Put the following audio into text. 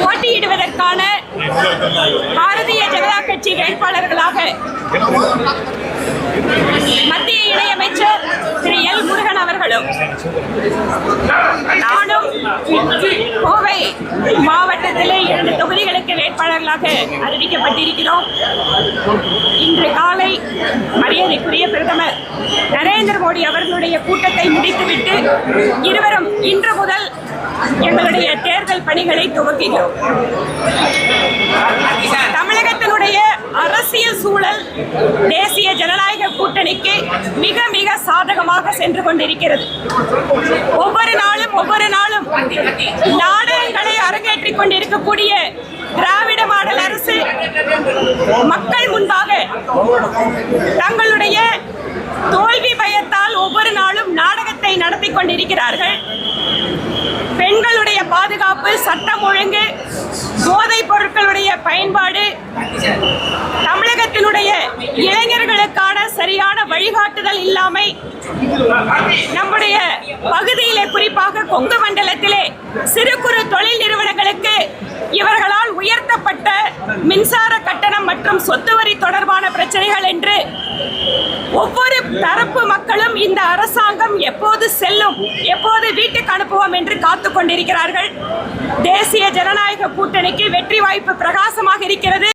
போட்டியிடுவதற்கான பாரதிய ஜனதா கட்சி வேட்பாளர்களாக மத்திய இணையமைச்சர் திரு எல் முருகன் அவர்களும் நானும் கோவை மாவட்டத்திலே 2 தொகுதிகளுக்கு வேட்பாளர்களாக அறிவிக்கப்பட்டிருக்கிறோம். இன்று காலை மரியாதைக்குரிய பிரதமர் நரேந்திர மோடி அவர்களுடைய கூட்டத்தை முடித்துவிட்டு இருவரும் இன்று முதல் எங்களுடைய தேர்தல் பணிகளை துவக்குகிறோம். தமிழகத்தினுடைய அரசியல் சூழல் தேசிய ஜனநாயக கூட்டணிக்கு மிக மிக சாதகமாக சென்று கொண்டிருக்கிறது. ஒவ்வொரு நாளும் நாடகங்களை அரங்கேற்றிக் கொண்டிருக்கக்கூடிய திராவிட மாடல் அரசு மக்கள் முன்பாக தங்களுடைய தோல்வி பயத்தால் ஒவ்வொரு நாளும் நாடகத்தை நடத்தி கொண்டிருக்கிறார்கள். பெண்களுடைய பாதுகாப்பு, சட்டம் ஒழுங்கு, போதைப் பொருட்களுடைய பயன்பாடு, தமிழகத்தினுடைய இளைஞர்களுக்கான சரியான வழிகாட்டுதல் இல்லாமை, நம்முடைய பகுதியிலே குறிப்பாக கொங்கு மண்டலத்திலே சிறு குறு தொழில் நிறுவனங்களுக்கு இவர்களால் உயர்த்தப்பட்ட மின்சார கட்டணம் மற்றும் சொத்து வரி தொடர்பான பிரச்சனைகள் என்று ஒவ்வொரு தரப்பு மக்களும் இந்த அரசாங்கம் எப்போது செல்லும், எப்போது வீட்டுக்கு அனுப்புவோம் என்று காத்துக் கொண்டிருக்கிறார்கள். தேசிய ஜனநாயக கூட்டணிக்கு வெற்றி வாய்ப்பு பிரகாசமாக இருக்கிறது.